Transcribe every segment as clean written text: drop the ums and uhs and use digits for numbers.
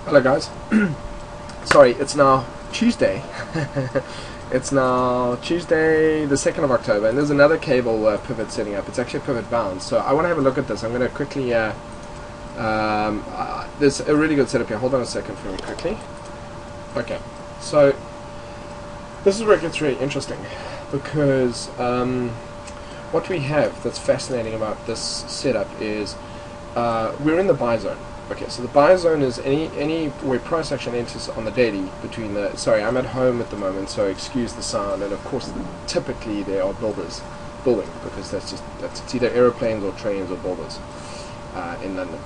Hello guys. Sorry, it's now Tuesday. It's now Tuesday the 2nd of October, and there's another cable pivot setting up. It's actually a pivot bound, so I want to have a look at this. I'm going to quickly there's a really good setup here. Hold on a second for me quickly. Okay, so this is where it gets really interesting, because what we have that's fascinating about this setup is we're in the buy zone. Okay, so the buy zone is any where price action enters on the daily between the, sorry, I'm at home at the moment, so excuse the sound, and of course typically there are builders building, because that's it's either aeroplanes or trains or builders in London.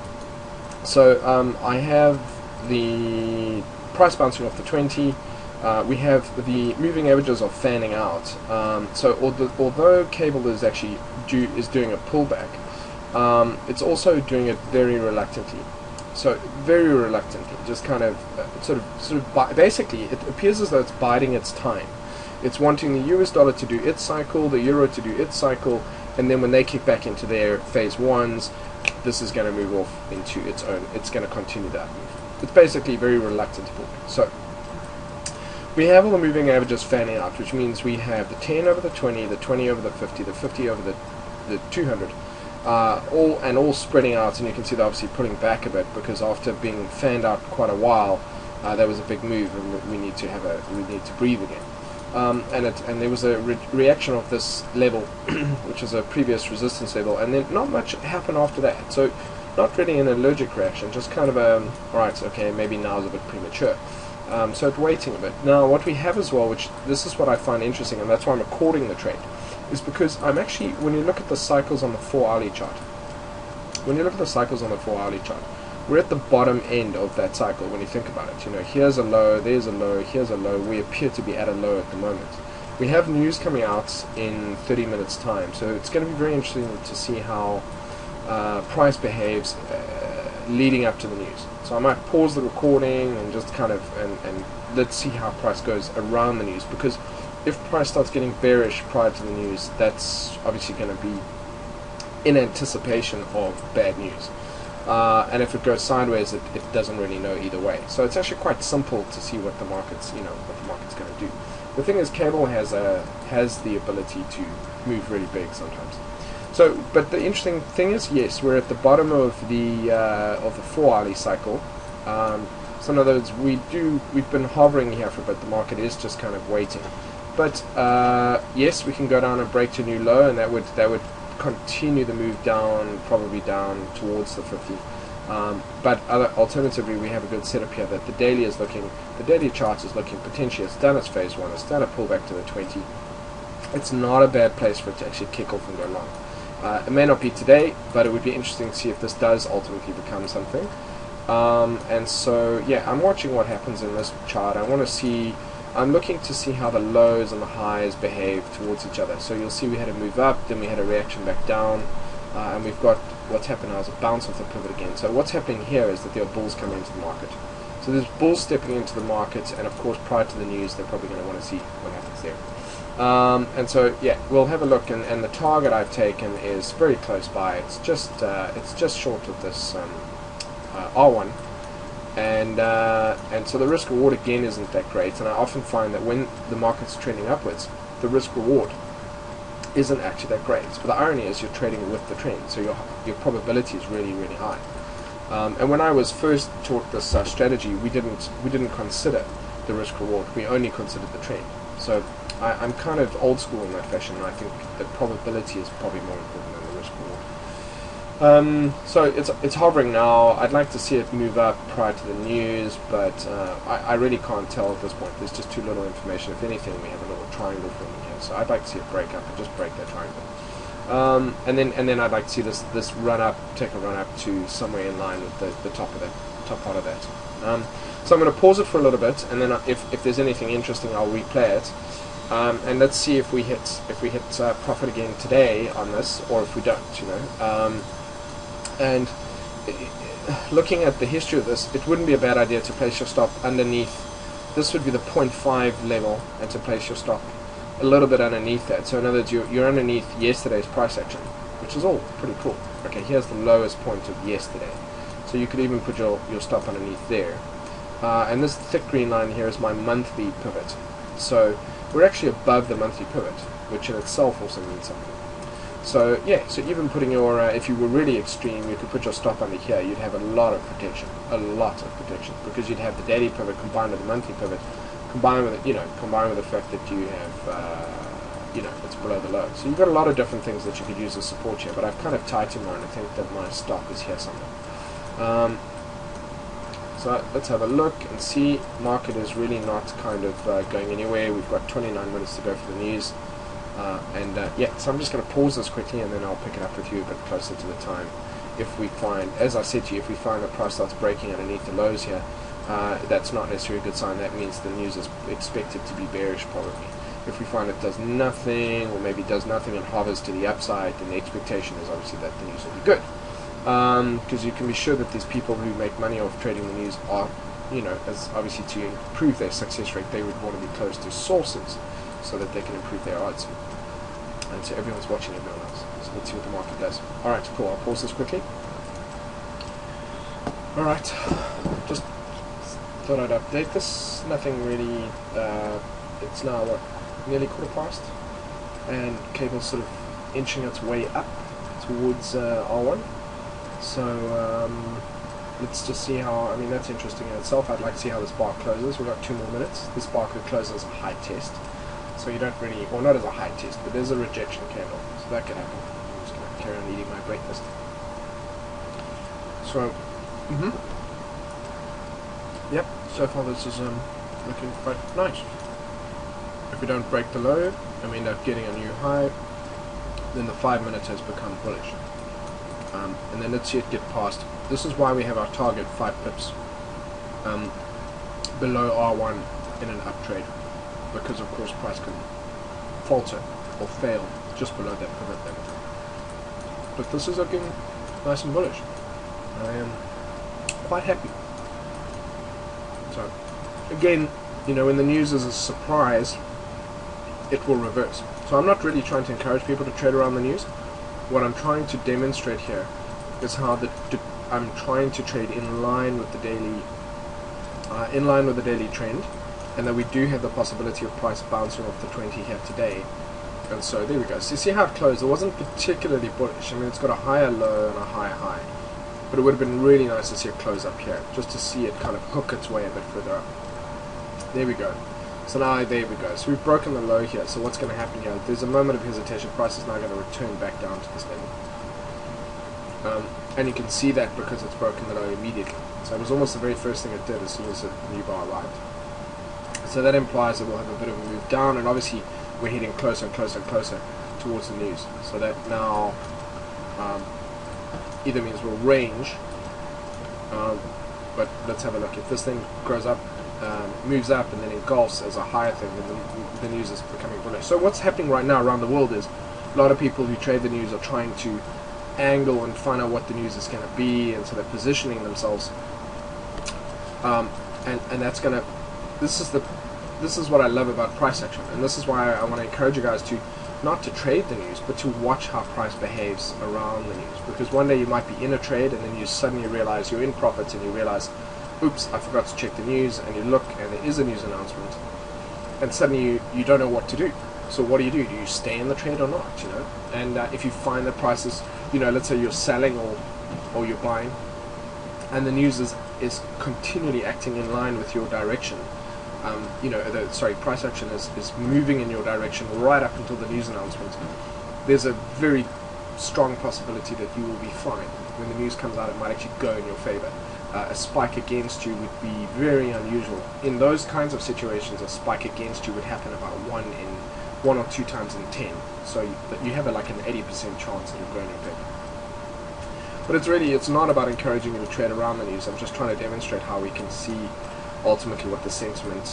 So I have the price bouncing off the 20. We have the moving averages are fanning out. So although cable is actually doing a pullback, it's also doing it very reluctantly. So very reluctantly, just kind of basically it appears as though it's biding its time. It's wanting the US dollar to do its cycle, the euro to do its cycle, and then when they kick back into their phase ones, this is going to move off into its own. It's going to continue that move. It's basically very reluctant to pull. So we have all the moving averages fanning out, which means we have the 10 over the 20, the 20 over the 50, the 50 over the 200. All spreading out, and you can see they're obviously pulling back a bit, because after being fanned out quite a while, there was a big move, and we need to breathe again. And there was a reaction of this level, which is a previous resistance level, and then not much happened after that. So not really an allergic reaction, just kind of a alright, okay, maybe now's a bit premature. So it's waiting a bit. Now what we have as well, which this is what I find interesting, and that's why I'm recording the trade, is because I'm actually, when you look at the cycles on the 4-hourly chart, we're at the bottom end of that cycle when you think about it. You know, here's a low, there's a low, here's a low. We appear to be at a low at the moment. We have news coming out in 30 minutes time, so it's going to be very interesting to see how price behaves leading up to the news. So I might pause the recording and just kind of and let's see how price goes around the news, because if price starts getting bearish prior to the news, that's obviously going to be in anticipation of bad news. And if it goes sideways, it doesn't really know either way. So it's actually quite simple to see what the market's going to do. The thing is, cable has the ability to move really big sometimes. So, but the interesting thing is, yes, we're at the bottom of the 4-hourly cycle. So in other words, we've been hovering here for a bit. The market is just kind of waiting. But yes, we can go down and break to a new low, and that would continue the move down, probably down towards the 50. But alternatively, we have a good setup here that the daily chart is looking potentially. It's done its phase one. It's done a pullback to the 20. It's not a bad place for it to actually kick off and go long. It may not be today, but it would be interesting to see if this does ultimately become something. And so, yeah, I'm watching what happens in this chart. I'm looking to see how the lows and the highs behave towards each other. So you'll see we had a move up, then we had a reaction back down, and we've got what's happened now is a bounce off the pivot again. So what's happening here is that there are bulls coming into the market. So there's bulls stepping into the market, and of course prior to the news they're probably going to want to see what happens there. And so yeah, we'll have a look, and the target I've taken is very close by. It's just short of this R1. And so the risk reward again isn't that great, and I often find that when the market's trending upwards, the risk reward isn't actually that great. But the irony is you're trading with the trend, so your probability is really, really high. And when I was first taught this strategy, we didn't consider the risk reward. We only considered the trend. So I'm kind of old school in that fashion, and I think the probability is probably more important than the risk reward. So it's hovering now. I'd like to see it move up prior to the news, but I really can't tell at this point. There's just too little information. If anything, we have a little triangle forming here, so I'd like to see it break up and just break that triangle. And then I'd like to see this run up, take a run up to somewhere in line with the top part of that. So I'm going to pause it for a little bit, and then if there's anything interesting, I'll replay it. And let's see if we hit profit again today on this, or if we don't. And looking at the history of this, it wouldn't be a bad idea to place your stop underneath. This would be the 0.5 level, and to place your stop a little bit underneath that. So in other words, you're underneath yesterday's price action, which is all pretty cool. Okay, here's the lowest point of yesterday. So you could even put your stop underneath there. and this thick green line here is my monthly pivot. So we're actually above the monthly pivot, which in itself also means something. So yeah, so even putting your, if you were really extreme, you could put your stop under here. You'd have a lot of protection, because you'd have the daily pivot combined with the monthly pivot, combined with the fact that you have, it's below the low. So you've got a lot of different things that you could use as support here. But I've kind of tightened more, and I think that my stop is here somewhere. So let's have a look and see. Market is really not kind of going anywhere. We've got 29 minutes to go for the news. Yeah, so I'm just going to pause this quickly, and then I'll pick it up with you a bit closer to the time. If we find, as I said to you, if we find the price starts breaking underneath the lows here, that's not necessarily a good sign. That means the news is expected to be bearish probably. If we find it does nothing, or maybe does nothing and hovers to the upside, then the expectation is obviously that the news will be good. Because you can be sure that these people who make money off trading the news are, as obviously to improve their success rate, they would want to be close to sources so that they can improve their odds. And so everyone's watching everyone else. So let's see what the market does. Alright, cool. I'll pause this quickly. Alright, just thought I'd update this. Nothing really, it's now what, nearly quarter past, and cable's sort of inching its way up towards R1. So let's just see how, that's interesting in itself. I'd like to see how this bar closes. We've got 2 more minutes. This bar could close as a high test. So you don't really, or not as a high test, but there's a rejection candle. So that could happen. I'm just going to carry on eating my breakfast. So, yep, so far this is looking quite nice. If we don't break the low and we end up getting a new high, then the 5 minutes has become bullish. And then let's see it get past. This is why we have our target 5 pips below R1 in an uptrade, because of course price can falter or fail just below that pivot level. But this is looking nice and bullish. I am quite happy. So again, when the news is a surprise, it will reverse. So I'm not really trying to encourage people to trade around the news. What I'm trying to demonstrate here is how I'm trying to trade in line with the daily trend, and that we do have the possibility of price bouncing off the 20 here today. And so there we go. So you see how it closed? It wasn't particularly bullish. It's got a higher low and a higher high, but it would have been really nice to see it close up here, just to see it kind of hook its way a bit further up. There we go. So now there we go. So we've broken the low here. So what's going to happen here? There's a moment of hesitation. Price is now going to return back down to this level. And you can see that because it's broken the low immediately. So it was almost the very first thing it did as soon as the new bar arrived. So that implies that we'll have a bit of a move down, and obviously we're heading closer and closer and closer towards the news. So that now either means we'll range, but let's have a look. If this thing grows up, moves up and then engulfs as a higher thing, then the news is becoming bullish. So what's happening right now around the world is a lot of people who trade the news are trying to angle and find out what the news is going to be, and so they're positioning themselves. And that's going to, this is what I love about price action, and this is why I want to encourage you guys to not to trade the news, but to watch how price behaves around the news. Because one day you might be in a trade, and then you suddenly realize you're in profits, and you realize, oops, I forgot to check the news, and you look and there is a news announcement, and suddenly you don't know what to do. So what do? Do you stay in the trade or not? And if you find the prices, let's say you're selling or you're buying, and the news is continually acting in line with your direction, price action is moving in your direction right up until the news announcement, there's a very strong possibility that you will be fine. When the news comes out, it might actually go in your favor. A spike against you would be very unusual. In those kinds of situations, a spike against you would happen about 1 or 2 times in 10. So you have like an 80% chance of it going in your favor. But it's not about encouraging you to trade around the news. I'm just trying to demonstrate how we can see ultimately what the sentiment,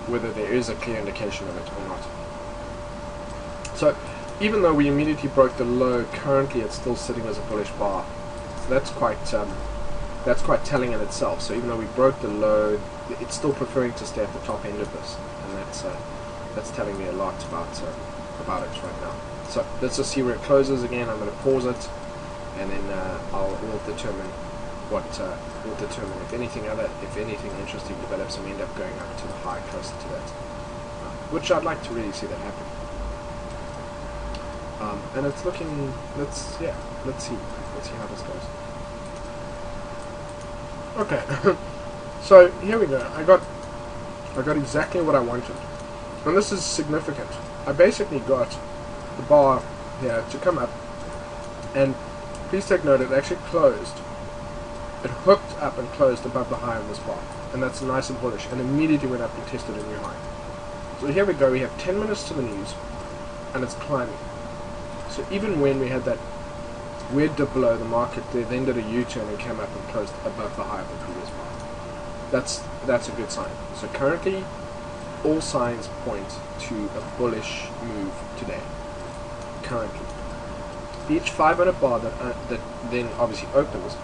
whether there is a clear indication of it or not. So even though we immediately broke the low, currently it's still sitting as a bullish bar. So that's quite telling in itself. So even though we broke the low, it's still preferring to stay at the top end of this, and that's telling me a lot about it right now. So let's just see where it closes again. I'm going to pause it, and then we'll determine what will determine if anything interesting develops and we end up going up to the high closer to that, which I'd like to really see that happen. And it's looking, let's see how this goes. Okay, so here we go. I got exactly what I wanted, and this is significant. I basically got the bar here to come up, and please take note, it actually closed. It hooked up and closed above the high on this bar, and that's nice and bullish, and immediately went up and tested a new high. So here we go, we have 10 minutes to the news, and it's climbing. So even when we had that weird dip below, the market then did a U-turn and came up and closed above the high of the previous bar. That's a good sign. So currently, all signs point to a bullish move today. Currently, each 5-minute bar that then obviously opens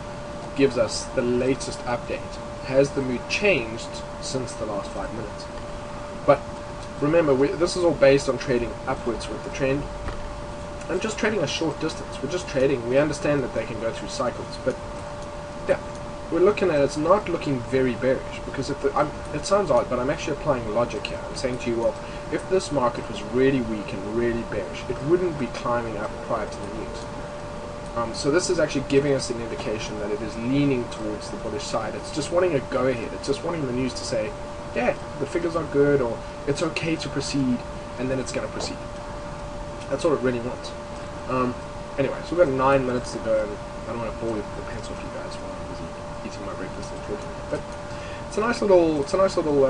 gives us the latest update. Has the mood changed since the last 5 minutes? But remember, this is all based on trading upwards with the trend, and just trading a short distance. We're just trading. We understand that they can go through cycles, but yeah, we're looking at it's not looking very bearish, because it sounds odd, but I'm actually applying logic here. I'm saying to you, well, if this market was really weak and really bearish, it wouldn't be climbing up prior to the news. So this is actually giving us an indication that it is leaning towards the bullish side. It's just wanting a go-ahead. It's just wanting the news to say, yeah, the figures are good, or it's okay to proceed, and then it's going to proceed. That's all it really wants. Anyway, so we've got 9 minutes to go, and I don't want to bore the pants off you guys while I'm busy eating my breakfast and talking. But it's a nice little,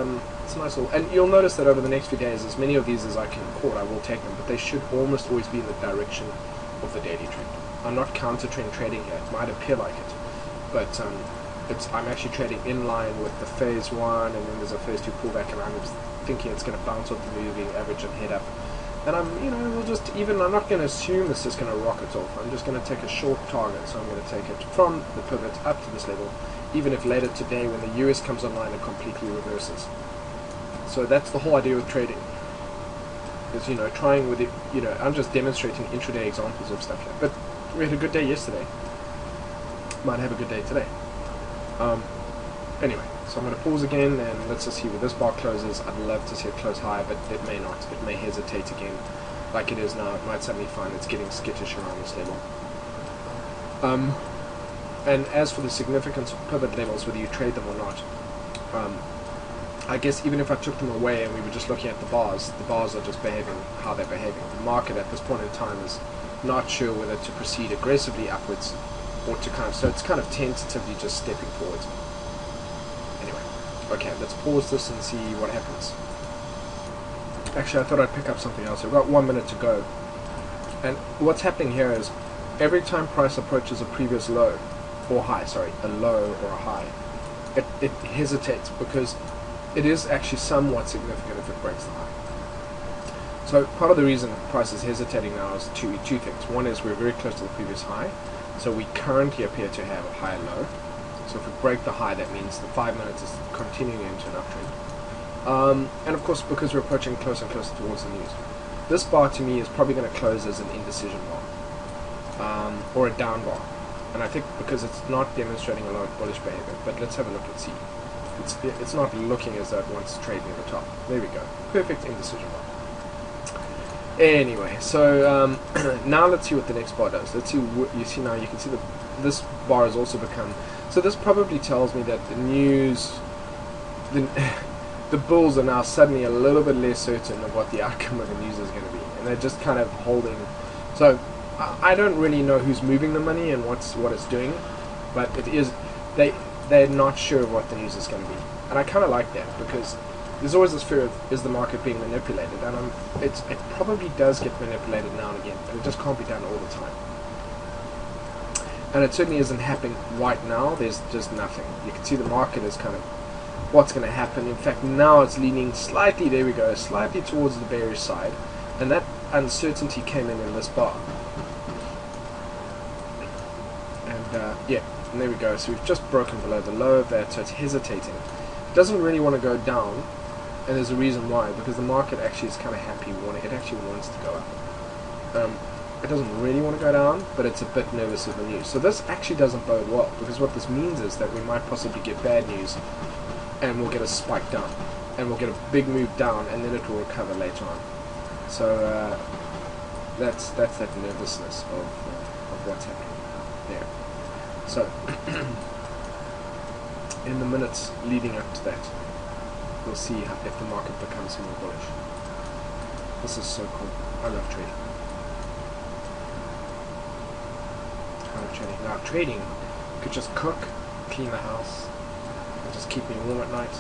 and you'll notice that over the next few days, as many of these as I can record, I will take them, but they should almost always be in the direction of the daily trend. I'm not counter trend trading here. It might appear like it, but I'm actually trading in line with the phase 1, and then there's a phase 2 pullback, and I'm just thinking it's going to bounce off the moving average and head up. And I'm not going to assume this is going to rocket off. I'm just going to take a short target, so I'm going to take it from the pivot up to this level, even if later today when the US comes online it completely reverses. So that's the whole idea with trading. Is, trying with it, I'm just demonstrating intraday examples of stuff here. But we had a good day yesterday. Might have a good day today. Anyway, so I'm going to pause again, and let's just see where this bar closes. I'd love to see it close high, but it may not. It may hesitate again, like it is now. It might suddenly find it's getting skittish around this level. And as for the significance of pivot levels, whether you trade them or not, I guess even if I took them away and we were just looking at the bars are just behaving how they're behaving. The market at this point in time is not sure whether to proceed aggressively upwards or to so it's kind of tentatively just stepping forwards. Anyway, okay, let's pause this and see what happens. Actually, I thought I'd pick up something else. We've got 1 minute to go. And what's happening here is every time price approaches a previous low, or high, sorry, a low or a high, it hesitates, because it is actually somewhat significant if it breaks the high. So part of the reason price is hesitating now is two things. One is we're very close to the previous high, so we currently appear to have a higher low. So if we break the high, that means the 5 minutes is continuing into an uptrend. And of course, because we're approaching closer and closer towards the news, this bar to me is probably going to close as an indecision bar, or a down bar. And I think because it's not demonstrating a lot of bullish behavior, but let's have a look and see. It's not looking as though it wants to trade near the top. There we go. Perfect indecision bar. Anyway, so now let's see what the next bar does. Let's see what you see now. You can see that this bar has also become. So this probably tells me that the news, the bulls are now suddenly a little bit less certain of what the outcome of the news is going to be, and they're just kind of holding. So I don't really know who's moving the money and what it's doing, but it is they're not sure of what the news is going to be, and I kind of like that, because there's always this fear of, is the market being manipulated, and it probably does get manipulated now and again, but it just can't be done all the time. And it certainly isn't happening right now. There's just nothing. You can see the market is kind of what's going to happen. In fact, now it's leaning slightly, there we go, slightly towards the bearish side, and that uncertainty came in this bar. And yeah, and there we go. So we've just broken below the low of that, so it's hesitating. It doesn't really want to go down, and there's a reason why, because the market actually is kind of happy. It actually wants to go up. it doesn't really want to go down, but it's a bit nervous of the news. So this actually doesn't bode well, because what this means is that we might possibly get bad news, and we'll get a spike down, and we'll get a big move down, and then it will recover later on. So that's that nervousness of what's happening there. So in the minutes leading up to that, we'll see if the market becomes more bullish. This is so cool. I love trading. Now trading could just cook, clean the house, and just keep me warm at night.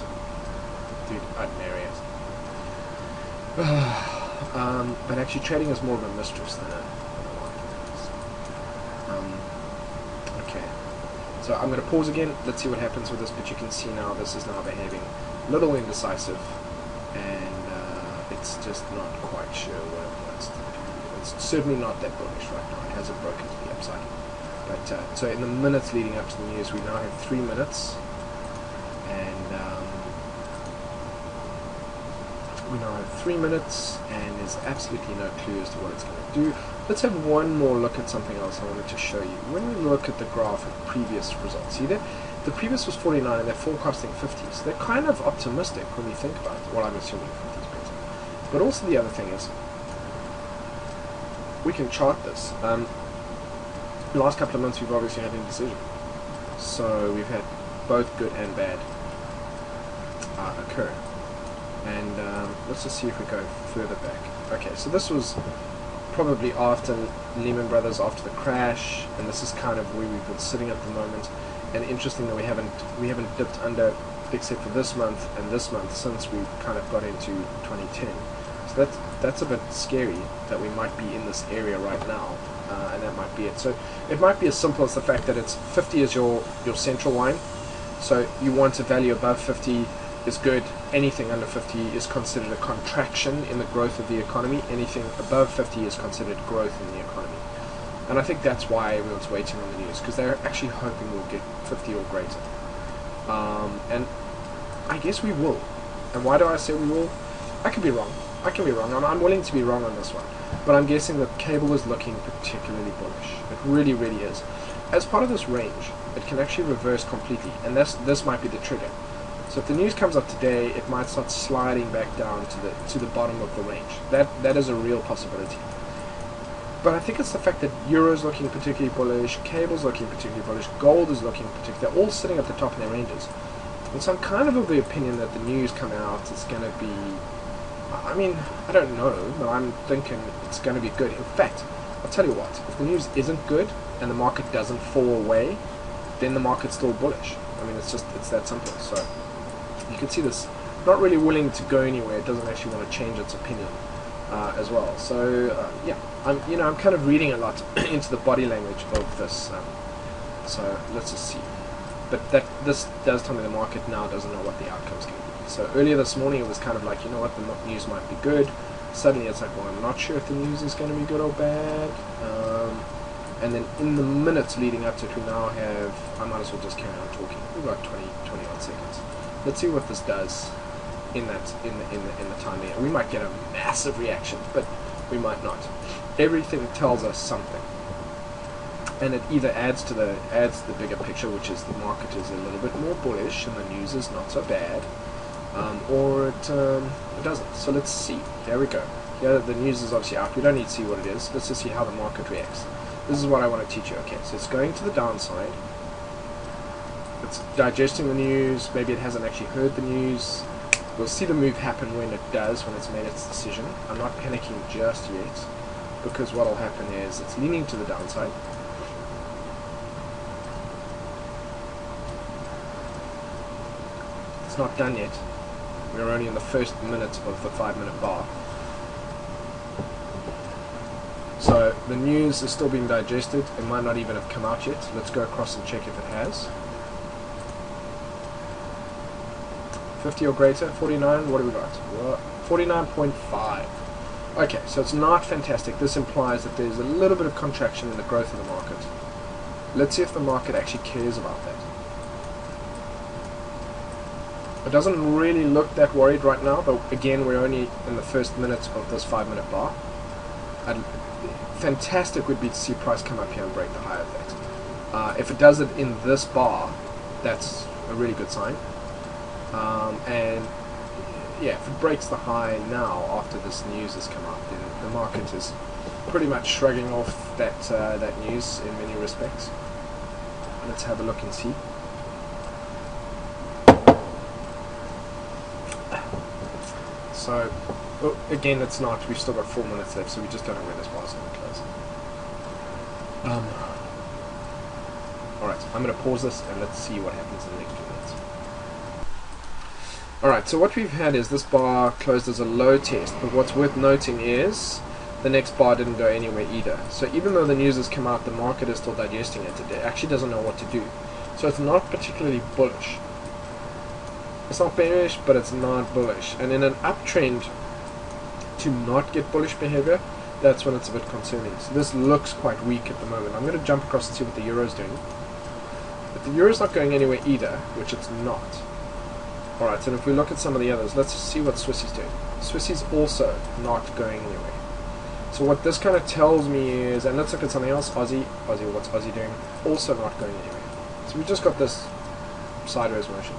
Dude, I'd marry it. But actually trading is more of a mistress than a wife. Okay, so I'm going to pause again. Let's see what happens with this, but you can see now this is now behaving a little indecisive, and it's just not quite sure what it wants to do. It's certainly not that bullish right now. It hasn't broken to the upside. But so in the minutes leading up to the news, we now have 3 minutes, and we now have 3 minutes, and there's absolutely no clue as to what it's going to do. Let's have one more look at something else I wanted to show you. When we look at the graph of previous results, see that the previous was 49, and they're forecasting 50, so they're kind of optimistic when we think about it. Well, I'm assuming 50 is better. But also the other thing is, we can chart this. The last couple of months we've obviously had indecision, so we've had both good and bad occur. And let's just see if we go further back. Okay, so this was probably after Lehman Brothers, after the crash, and this is kind of where we've been sitting at the moment. And interesting that we haven't dipped under, except for this month and this month, since we kind of got into 2010. So that's a bit scary that we might be in this area right now. And that might be it. So it might be as simple as the fact that it's 50 is your central line. So you want a value above 50 is good. Anything under 50 is considered a contraction in the growth of the economy. Anything above 50 is considered growth in the economy. And I think that's why everyone's waiting on the news, because they're actually hoping we'll get 50 or greater. And I guess we will. And why do I say we will? I could be wrong. I'm willing to be wrong on this one. But I'm guessing that cable is looking particularly bullish. It really, really is. As part of this range, it can actually reverse completely, and this might be the trigger. So if the news comes up today, it might start sliding back down to the bottom of the range. That is a real possibility. But I think it's the fact that Euro's looking particularly bullish, cable's looking particularly bullish, gold is looking particularly. They're all sitting at the top of their ranges. And so I'm kind of the opinion that the news coming out is going to be, I mean, I don't know, but I'm thinking it's going to be good. In fact, I'll tell you what, if the news isn't good and the market doesn't fall away, then the market's still bullish. I mean, it's that simple. So you can see this, not really willing to go anywhere. It doesn't actually want to change its opinion as well. So yeah, I'm kind of reading a lot into the body language of this. So let's just see. But this does tell me the market now doesn't know what the outcome's going to be. So earlier this morning it was kind of like, you know what, the news might be good. Suddenly it's like, well, I'm not sure if the news is going to be good or bad. And then in the minutes leading up to it, we now have, I might as well just carry on talking. We've got 20 odd seconds. Let's see what this does in the time there. We might get a massive reaction, but we might not. Everything tells us something. And it either adds to the bigger picture, which is the market is a little bit more bullish and the news is not so bad, or it doesn't. So let's see. There we go. Here the news is obviously out. We don't need to see what it is. Let's just see how the market reacts. This is what I want to teach you. Okay, so it's going to the downside. It's digesting the news. Maybe it hasn't actually heard the news. We'll see the move happen when it does, when it's made its decision. I'm not panicking just yet, because what will happen is it's leaning to the downside. It's not done yet. We're only in the first minute of the 5-minute bar. So the news is still being digested. It might not even have come out yet. Let's go across and check if it has. 50 or greater, 49, what do we got? 49.5. Okay, so it's not fantastic. This implies that there's a little bit of contraction in the growth of the market. Let's see if the market actually cares about that. It doesn't really look that worried right now, but again, we're only in the first minute of this 5-minute bar. fantastic would be to see price come up here and break the high of that. If it does it in this bar, that's a really good sign. And yeah, if it breaks the high now after this news has come out, then the market is pretty much shrugging off that news in many respects. Let's have a look and see. So, oh, again, it's not. We've still got 4 minutes left, so we just don't know where this bar's going to close. Alright, I'm going to pause this and let's see what happens in the next few minutes. Alright, so what we've had is this bar closed as a low test, but what's worth noting is the next bar didn't go anywhere either. So even though the news has come out, the market is still digesting it. It actually doesn't know what to do. So it's not particularly bullish. It's not bearish, but it's not bullish. And in an uptrend, to not get bullish behavior, that's when it's a bit concerning. So this looks quite weak at the moment. I'm going to jump across and see what the euro is doing. But the euro is not going anywhere either, which it's not. Alright, and if we look at some of the others, let's see what Swiss is doing. Swiss is also not going anywhere. So what this kind of tells me is, and let's look at something else, Aussie, what's Aussie doing? Also not going anywhere. So we just got this sideways motion.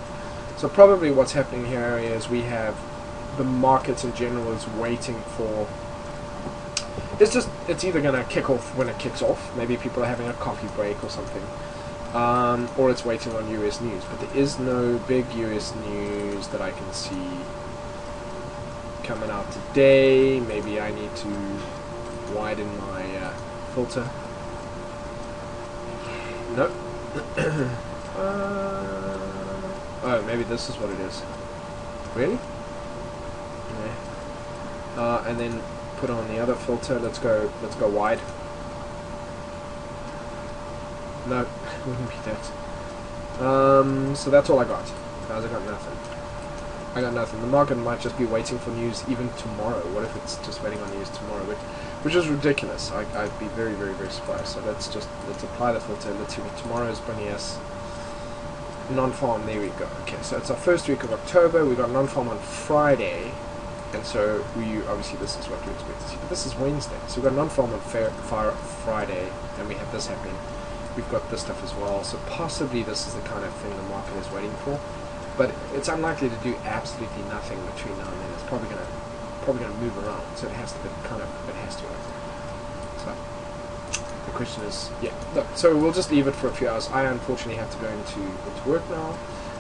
So probably what's happening here is we have the markets in general is waiting for, it's either going to kick off when it kicks off, maybe people are having a coffee break or something, or it's waiting on US news, but there is no big US news that I can see coming out today. Maybe I need to widen my filter. Nope. Oh, maybe this is what it is. Really? Yeah. And then put on the other filter. Let's go wide. No, wouldn't be that. So that's all I got. Guys, I got nothing. I got nothing. The market might just be waiting for news even tomorrow. What if it's just waiting on news tomorrow? Which is ridiculous. I'd be very, very, very surprised. So let's apply the filter. Let's see what tomorrow is bringing us. Non-farm, there we go. Okay, so it's our first week of October. We got non-farm on Friday, and so we obviously this is what we expect to see. But this is Wednesday, so we got non-farm on Friday, and we have this happening. We've got this stuff as well. So possibly this is the kind of thing the market is waiting for, but it's unlikely to do absolutely nothing between now and then. It's probably gonna move around, so it has to So the question is, yeah, look, so we'll just leave it for a few hours. I unfortunately have to go into work now,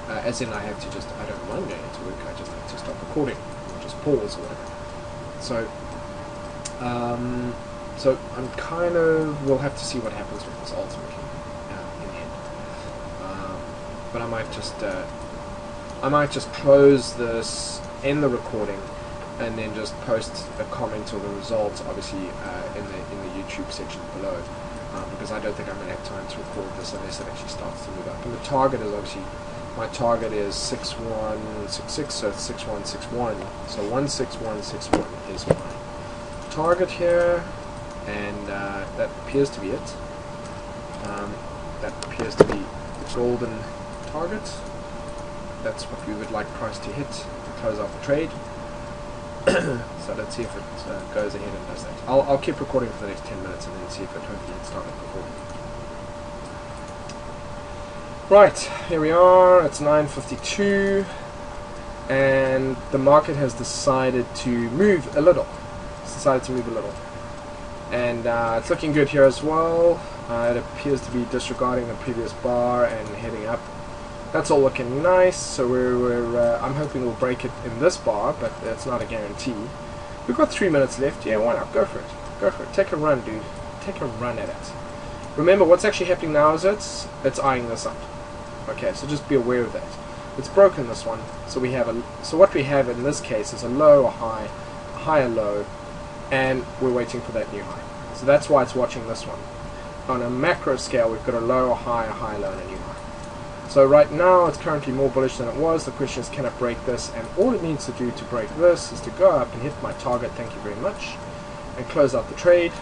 as in I have to just, I don't mind going into work, I just have to stop recording, or just pause or whatever. So, so I'm kind of, we'll have to see what happens with this ultimately, in the end. But I might just close this, end the recording, and then just post a comment or the results, obviously, in the YouTube section below, because I don't think I'm going to have time to record this unless it actually starts to move up. And the target is obviously, my target is 6166, so it's 6161. So 16161 is my target here, and that appears to be it. That appears to be the golden target. That's what we would like price to hit to close out the trade. So let's see if it goes ahead and does that. I'll keep recording for the next 10 minutes and then see if it hopefully started recording. Right, here we are, it's 9:52, and the market has decided to move a little. And it's looking good here as well. It appears to be disregarding the previous bar and heading up. That's all looking nice, so I'm hoping we'll break it in this bar, but that's not a guarantee. We've got 3 minutes left. Yeah, why not? Go for it. Go for it. Take a run, dude. Take a run at it. Remember, what's actually happening now is it's eyeing this up. Okay, so just be aware of that. It's broken this one, so what we have in this case is a low, a high, a higher low, and we're waiting for that new high. So that's why it's watching this one. On a macro scale, we've got a low, a high low, and a new high. So right now it's currently more bullish than it was. The question is, can it break this? And all it needs to do to break this is to go up and hit my target, thank you very much, and close out the trade.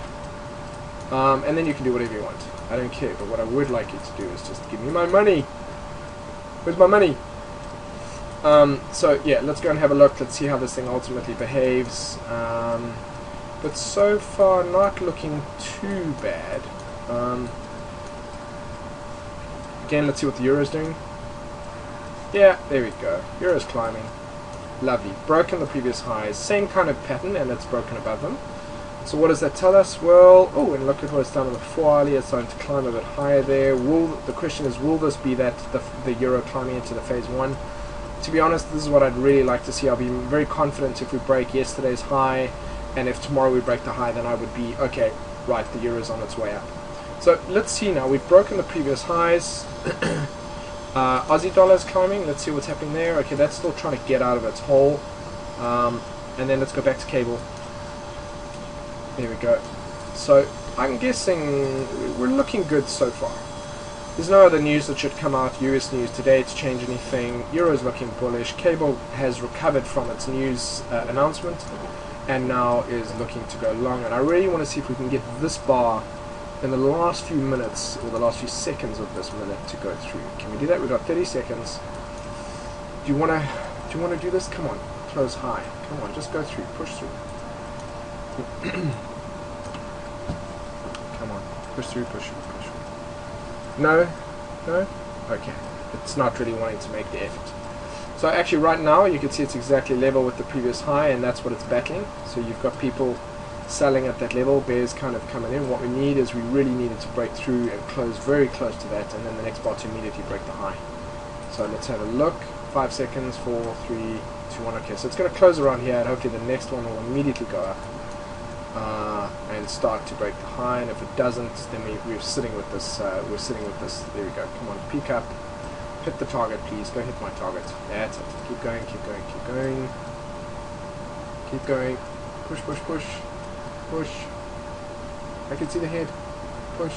And then you can do whatever you want. I don't care, but what I would like you to do is just give me my money. Where's my money? So yeah, let's go and have a look. Let's see how this thing ultimately behaves. but so far not looking too bad. Again, let's see what the Euro's doing. Yeah, there we go. Euro's climbing. Lovely. Broken the previous highs. Same kind of pattern, and it's broken above them. So what does that tell us? Well, oh, and look at what it's done on the 4 hourly. It's starting to climb a bit higher there. The question is, will this be that the Euro climbing into the phase 1? To be honest, this is what I'd really like to see. I'll be very confident if we break yesterday's high, and if tomorrow we break the high, then I would be, okay, right, the Euro's on its way up. So let's see now. We've broken the previous highs. Aussie dollar's climbing. Let's see what's happening there. Okay, that's still trying to get out of its hole. And then let's go back to cable. There we go. So I'm guessing we're looking good so far. There's no other news that should come out, US news today, to change anything. Euro's looking bullish. Cable has recovered from its news announcement and now is looking to go long. And I really want to see if we can get this bar in the last few minutes, or the last few seconds of this minute, to go through. Can we do that? We've got 30 seconds. Do you want to do this? Come on, close high. Come on, just go through, push through. Come on, push through, push through, push through. No? No? Okay. It's not really wanting to make the effort. So actually right now you can see it's exactly level with the previous high, and that's what it's battling. So you've got people selling at that level, bears kind of coming in. What we need is, we really needed to break through and close very close to that, and then the next bar to immediately break the high. So let's have a look. 5 seconds, 4, 3, 2, 1. Okay, so it's going to close around here, and hopefully the next one will immediately go up and start to break the high. And if it doesn't, then we're sitting with this. We're sitting with this. There we go. Come on, peak up. Hit the target, please. Go hit my target. That's it. Keep going, keep going, keep going. Keep going. Push, push, push. Push. I can see the head. Push.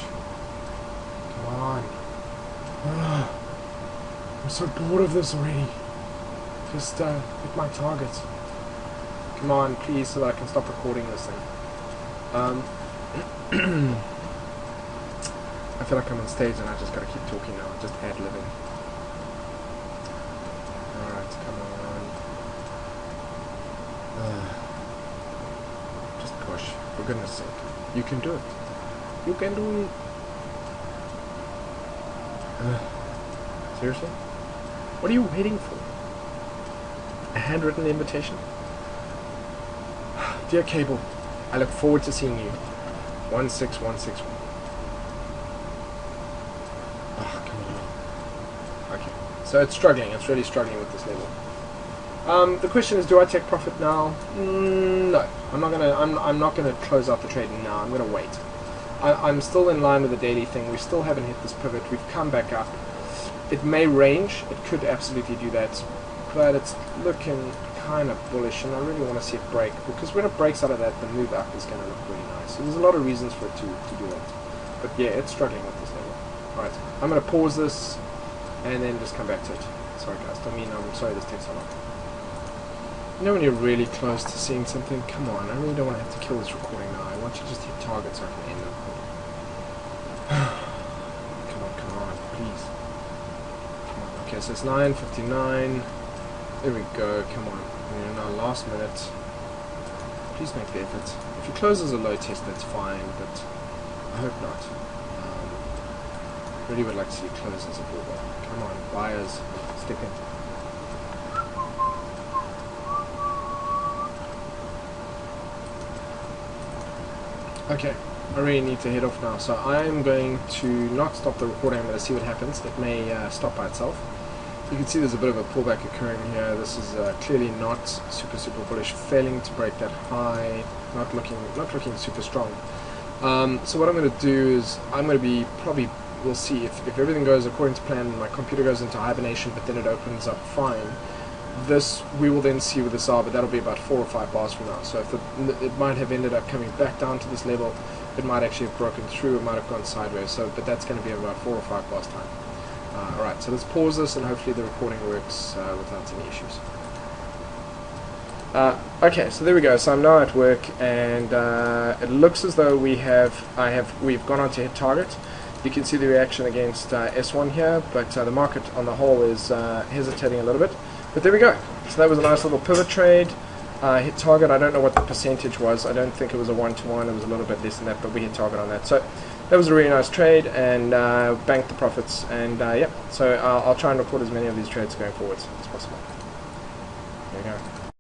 Come on. I'm so bored of this already. Just hit my target. Come on, please, so that I can stop recording this thing. I feel like I'm on stage and I just gotta keep talking now. Just ad-libbing. Alright, come on. Just push. For goodness sake. You can do it. You can do it. Seriously? What are you waiting for? A handwritten invitation? Dear Cable, I look forward to seeing you. 16161. Oh, come on. Okay. So it's struggling. It's really struggling with this level. The question is, do I take profit now? No, I'm not gonna close out the trade now. I'm gonna wait. I'm still in line with the daily thing. We still haven't hit this pivot. We've come back up. It may range. It could absolutely do that, but it's looking kind of bullish, and I really want to see it break, because when it breaks out of that, the move up is going to look really nice. So there's a lot of reasons for it to do that. But yeah, it's struggling with this level. Alright, I'm going to pause this and then just come back to it. Sorry guys, I'm sorry this takes so long. You know when you're really close to seeing something? Come on, I really don't want to have to kill this recording now. I want you to just hit target so I can end it. Come on, please. Come on. Okay, so it's 9:59. There we go, come on. We're in our last minute. Please make the effort. If it closes a low test, that's fine, but I hope not. Really would like to see it close as a bull bar. Come on, buyers, step in. Okay, I really need to head off now, so I'm going to not stop the recording. I'm going to see what happens. It may stop by itself. You can see there's a bit of a pullback occurring here. This is clearly not super bullish, failing to break that high, not looking super strong. So what I'm going to do is we'll see if everything goes according to plan and my computer goes into hibernation, but then it opens up fine. We will then see where this are, but that'll be about 4 or 5 bars from now. So if it might have ended up coming back down to this level, it might actually have broken through, it might have gone sideways. But that's going to be about 4 or 5 bars time. Alright, so let's pause this and hopefully the recording works without any issues. Okay, so there we go. So I'm now at work, and it looks as though we've gone on to hit target. You can see the reaction against S1 here, but the market on the whole is hesitating a little bit. But there we go. So that was a nice little pivot trade. hit target. I don't know what the percentage was. I don't think it was a 1-to-1. It was a little bit less than that, but we hit target on that. So that was a really nice trade, and banked the profits. And yeah, so I'll try and record as many of these trades going forwards as possible. There you go.